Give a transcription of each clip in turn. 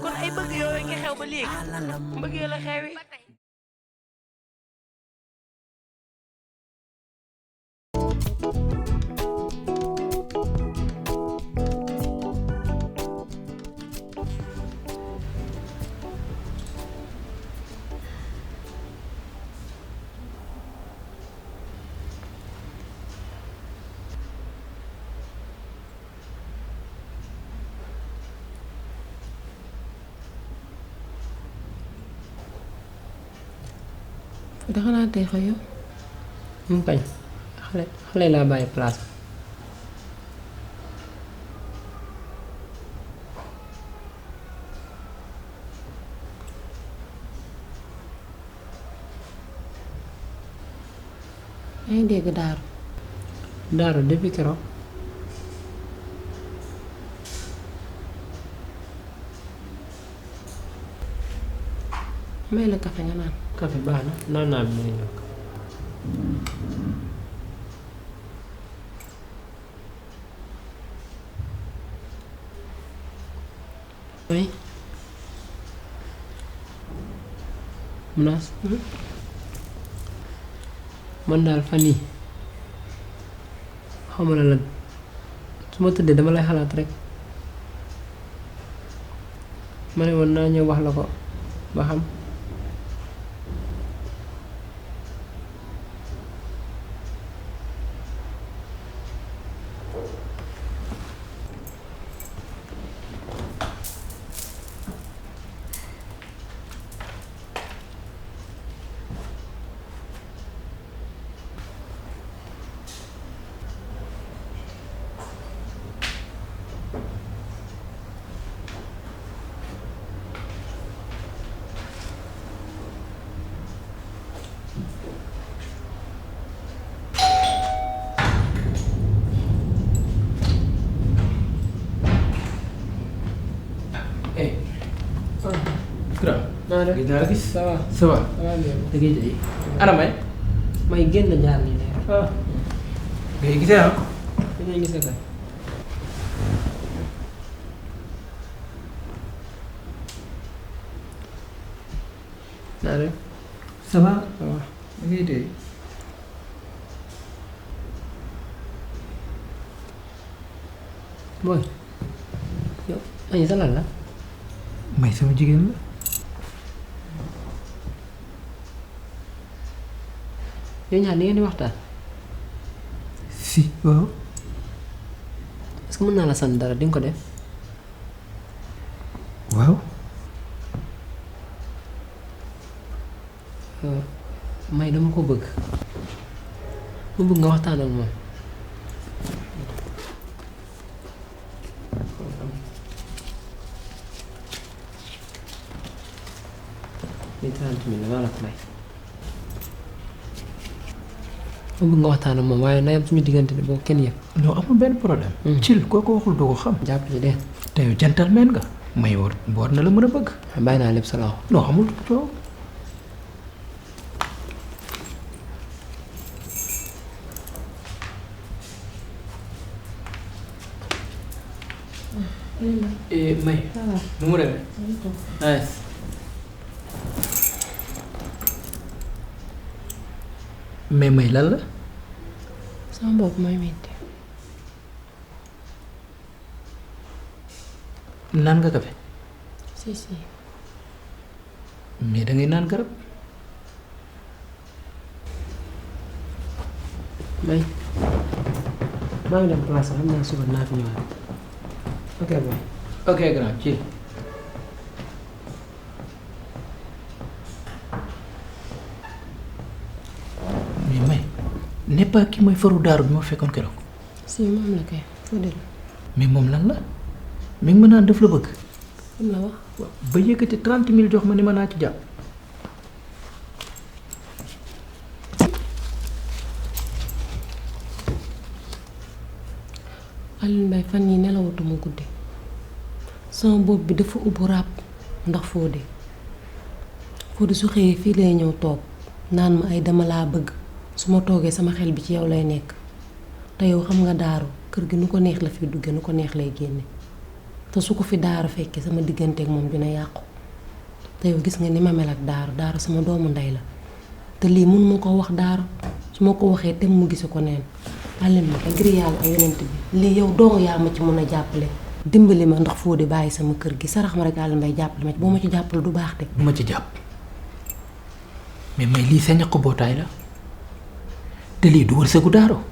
kon ay bëgg yooyu nga xew ba léegi mbëggee la xewi. dafa naa tey xëy yow. mu kañ xale laa bàyyi place. yaa ngi dégg daaru. Daaru depuis keroog. may la kafe nga naan. café baax na naan naa bi muy ñëw. oui. Munaas. man daal fan yii xaw ma la su ma tëddee dama lay xalaat rek ma ne woon naa ñëw wax la ko ba xam. naa def gis gis ça va ça va. da ngay jëy ana may. may génn jaar nii de. ngay gisee ah. da ngay gisee kay. naa def ça va. ça va. da ngay dee. booy yow añi sa lan la. may sama jigéen la. yow ñaar ni ngeen di waxtaan. si waaw. est-ce que mën naa la sant dara di nga ko def. waaw. may dama ko bëgg. mu bëgg nga waxtaan ak moom. li 30 000 maa la ko may. mu bëgg nga waxtaan ak moom waaye na yam suñu diggante boo kenn yëg. non amul benn problème. cil koo ko waxul doo ko xam. jàpp ci de. te yow gentleman nga. may war na la mën a bëgg. bàyyi naa lépp sa loxo. non amul coow. may. nu mu demee. nice. mais may lan la. sama bopp mooy metti. naan nga kafe. si si. mais da ngay naan garab. may maa ngi dem place xam naa suba naa fi ñëwaat. ok boy. ok grand ci. mais may n'est pas ki mooy faru daaru bi ma fekkoon keroog. si moom la kay foo del mais moom lan la mi ngi ma naan def la bëgg. am la wax. ba yëkkati 30 000 jox ma ni ma naa ci jàpp. Alioune Mbaye fan yi nelawatuma guddi sama bopp bi dafa ubbu ràpp ndax Fodé su xëyee fii lay ñëw toog naan ma ay dama laa bëgg su ma toogee sama xel bi ci yow lay nekk te yow xam nga Daaru kër gi nu ko neex la fi dugge nu ko neex lay génne te su ko fi Daaru fekkee sama digganteek moom dina yàqu te yow gis nga ni ma mel ak Daaru sama doomu ndey la te lii mun ma ko wax Daaru su ma ko waxee te mu gise ko neen Alioune ma ngir yàlla ak yonent bi lii yow dong yaa ma ci mun a jàppale dimbali ma ndax Fodé bàyyi sama kër gi sarax ma rek Alioune Mbaye jàppale ma ci boo ma ci jàppale du baax de. du ma ci jàpp mais may lii sa ñaq bootaay la te lii du wërsëgu Daaro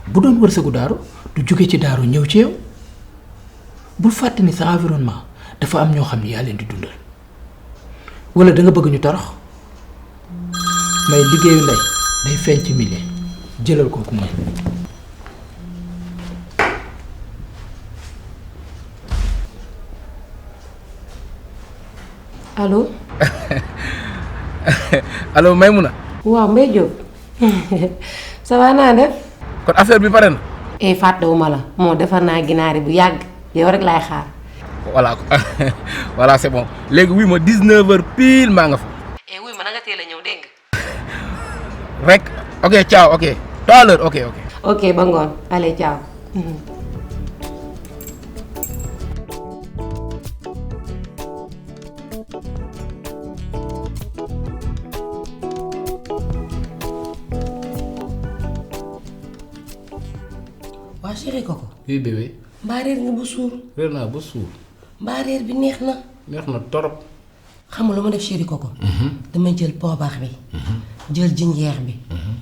bu doon wërsëgu Daaro du jóge ci Daaro ñëw ci yow bul fàtte ni sa environnement dafa am ñoo xam ne yaa leen di dundal wala da nga bëgg ñu torox may liggéeyu ndey day feeñ ci milieu jëlal kooku may. allo. allo Maimouna. waaw Mbaye Diop ça va naa def. kon affaire bi pare na. fàttewuma la moo defar naa ginaar yi bu yàgg yow rek laay xaar. voilà voilà c'est bon léegi wuy ma 19h pile maa nga fa. wuy ma na nga teel a ñëw dégg nga. rek ok ciao ok tout à l'heure ok. ok ba ngoon allez ciao. waa chéri Coco. oui bébé. mbaa reer nga ba suur. réer naa ba suur. mbaa reer bi neex na. neex na torop. xam nga lu ma def chéri Coco. dama jël poobax bi. jël jinjeer bi.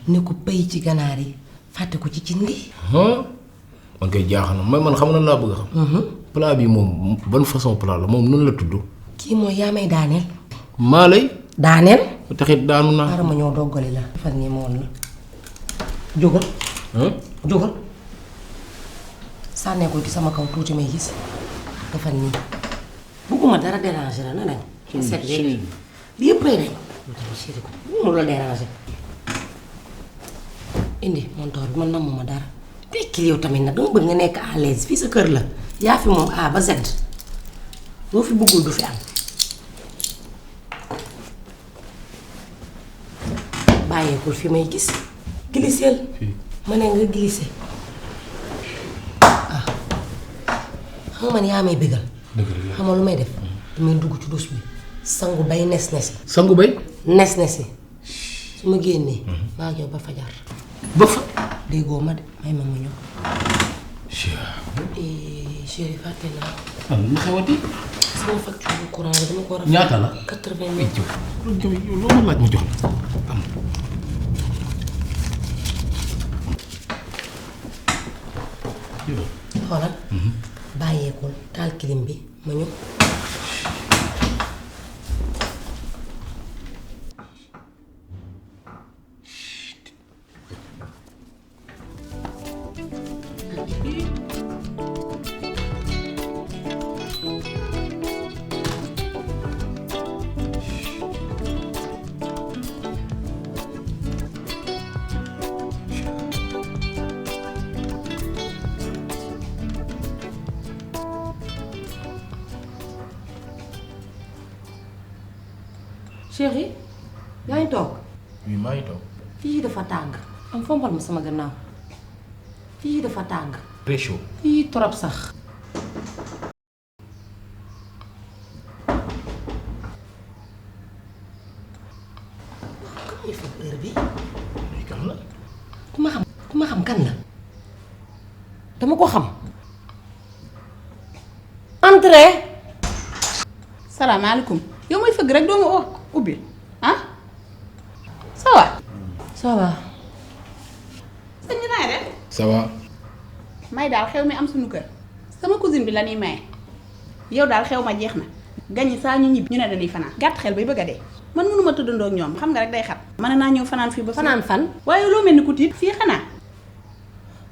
ne ko pëy ci ganaar yi fàtte ko ci cin li. man koy jaaxal na man xam na laa bëgg a xam. plat bi moom ban façon plat la moom noonu la tudd. kii mooy yaa may daaneel. maa lay. daaneel. taxit daanu naa. xaaral ma ñëw doggali la. defal nii moom la. jógal. jógal. sànnee ko ci sama kaw tuuti may gis. defal nii. bugguma dara déranger la na nañ. set léegi li yëpp ay dañ. chéri ko mu la déranger. indi montoor bi man namuma dara. tekkil yow tamit nag dama bëgg nga nekk à l'aise fii sa kër la. yaa fi moom A ba Z. boo fi bëggul du fi am. bàyyeekul fi may gis. glisseel. ma ne nga glissé. xam nga man yaa may bëggal. xam nga lu may def. damay dugg ci dus bi. sangu bay nes-nesi. sangu bay. nes-nesi. su ma génnee. maa ngi yow ba fajar. ba fa. déggoo ma de may ma ñëw. chéri fàtte naa. lu xewati. sama facture bu courant bi dama ko war a. ñaata la. 80 000. loo ma laaj ma jox la. xoolal. bàyyeekul taal clim bi ma ñëw. chéri yaa ngi toog. oui maa ngi toog. fii dafa tàng. am fompal ma sama gannaaw. fii dafa tàng. très chaud. fii trop sax. kan mooy foog heure bi. kan la. ku ma xam kan la. dama ko xam. entrée. salaamaaleykum yow mooy fëgg rek doo ma ubbi ah ça va. ça va. sëñ bi naa def. ça va. may daal xew mi am suñu kër sama cousine bi la ñuy maye yow daal xew ma jeex na gañi saa ñu ñibbi ñu ne dañuy fanaan gàtt xel bay bëgg a dee man mënuma tëddandoo ak ñoom xam nga rek day xat mën naa ñëw fanaan fii ba fanaan fan. waaye loo mel ni ku tiit fii xanaa.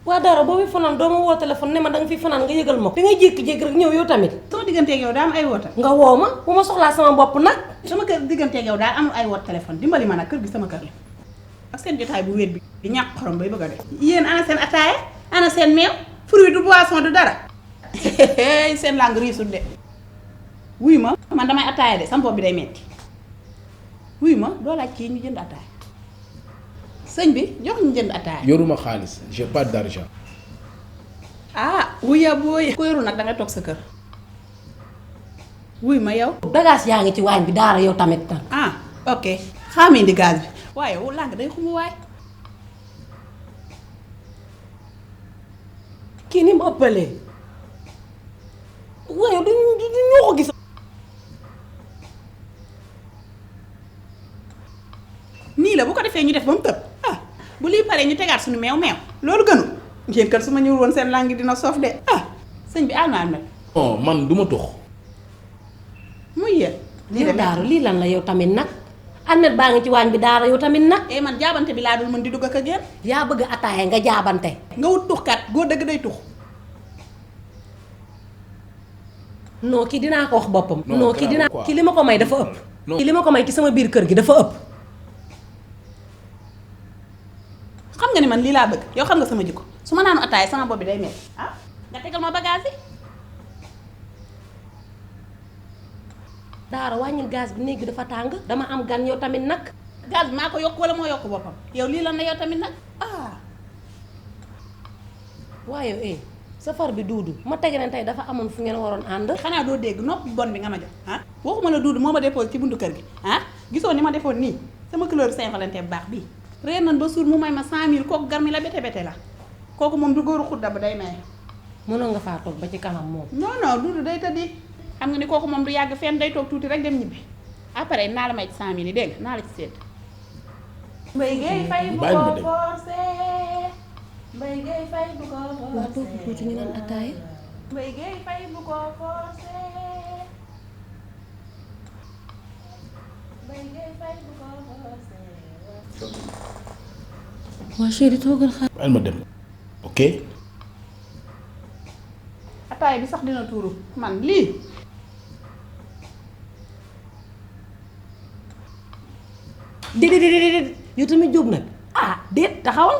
waa dara boobu fanaan doo ma woo téléphone ne ma danga fi fanaan nga yëgal ma ko. da ngay jékki-jékki rek ñëw yow tamit. sama digganteeg yow daa am ay woota. nga woo ma bu ma soxlaa sama bopp nag. sama kër digganteeg yow daal amul ay woot téléphone dimbali ma nag kër gi sama kër la ak seen jotaay bu wéet bi di ñàkk xorom bay bëgg a dee. yéen ana seen ataaya ana seen meew fruit du boisson du dara seen langue riisul de wuy ma man damay attaaya de sama bopp bi day metti wuy ma doo laaj kii ñu jënd attaaya sëñ bi jox ñu jënd attaaya yoruma xaalis j'ai pas d'argent. ah wuya booy ko yoru nag dangay toog sa kër wuy ma yow bagage yaa ngi ci waañ bi daara yow tamit nag. ah ok xaamee indi gaz bi waaye yow langue day xumu waay kii ni mu ëppalee waaye du ñoo ko gis. nii la bu ko defee ñu def ba mu tëb ah bu lii paree ñu tegaat suñu meew loolu gënu yéen kat su ma ñëwul woon seen langue dina soof de ah sëñ bi almaal na non man du ma tux. muy yéen yow daaru lii lan la yow tamit nag Ahmed baa ngi ci waañ bi daara yow tamit nag. man jaabante bi laa dul mën di dugg ak a génn yaa bëgg ataaya nga jaabante. nga wut tuxkat góor dëgg day tux non kii dinaa ko wax boppam. Non, non kii dinaa quoi. kii li ma ko may dafa ëpp. Non. kii li ma ko may ci sama biir kër gi dafa ëpp. xam nga ni man lii laa bëgg yow xam nga sama jikko su ma naanu ataaya sama bopp bi day metti ah nga tegal ma bagage yi daara wàññil gaz bi néeg bi dafa tàng. dama am gan yow tamit nag. gaz bi maa ko yokk wala moo yokk boppam yow lii lan la yow tamit nag ah waaye safar bi duudu ma tege ne tey dafa amoon fu ngeen waroon ànd. xanaa doo dégg nopp bon bi nga ma jox ah waxuma la duudu moo ma déposé ci buntu kër gi ah gisoo ni ma defoon nii sama couleur Saint-Valentin bu baax bii reer nañ ba suur mu may ma 100000 kooku garmi la bete bete la kooku moom du góoru xudda ba day maye mënoon nga faa toog ba ci kanam moom. non non duudu day tëddi xam nga ni kooku moom du yàgg fenn day toog tuuti rek dem ñibbi après naa la may ci 100000 yi dégg nga naa la ci seet mbay gay fay bu Bàyyi ma ko dem. forcé mbay gay fay bu ko waa toog tuuti ñu naan ataaya. mbay gay fay bu ko forcé mbay gay fay bu ko forcé waa chéri toogal xaar. bàyyil ma dem ok. ataay bi sax dina tuuru man lii déedéet yow tamit jóob nag ah déet taxawal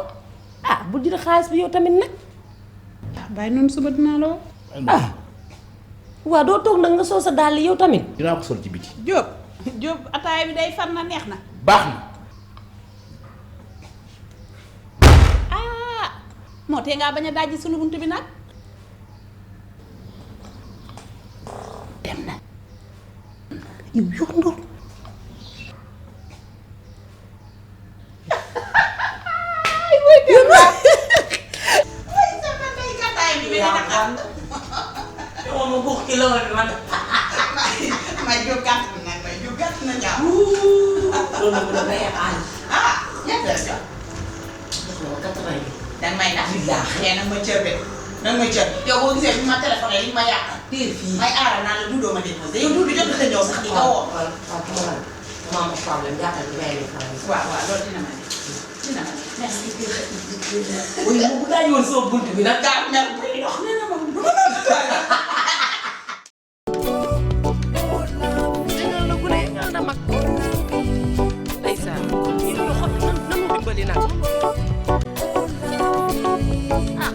ah bu jël xaalis bi yow tamit nag bàyyi noonu suba dinaa la woo bàyyil ma dem. waa doo toog nag nga soo sa dàll yow tamit. dinaa ko sol ci biti. Jóob Jóob ataay bi day far na neex na baax na. ah moo tee ngaa bañ a dajji sunu bunt bi nag dem na yow yóndul may Jóob gàtt na nag may Jóob gàtt na ñaaw loolu bu la mayee aay ñett la jox danga may nax xëy nag ma cër de nag ma cër yow boo gisee bi ma téléphoné li ma yàqal téer fii may aara naa la duudoo ma déposé yow duudu jot nga ñëw sax di nga woo waaw dama am problème jàppal bi ngay def waaw waaw loolu dina ma ne dina ma ne merci oui bu daa yoon soo bunt bi nag gaa mer buy dox nee na ma ñaanal na gune ñaanal na mag ndeysaan ñu ñu xool nan nu dimbali nag ah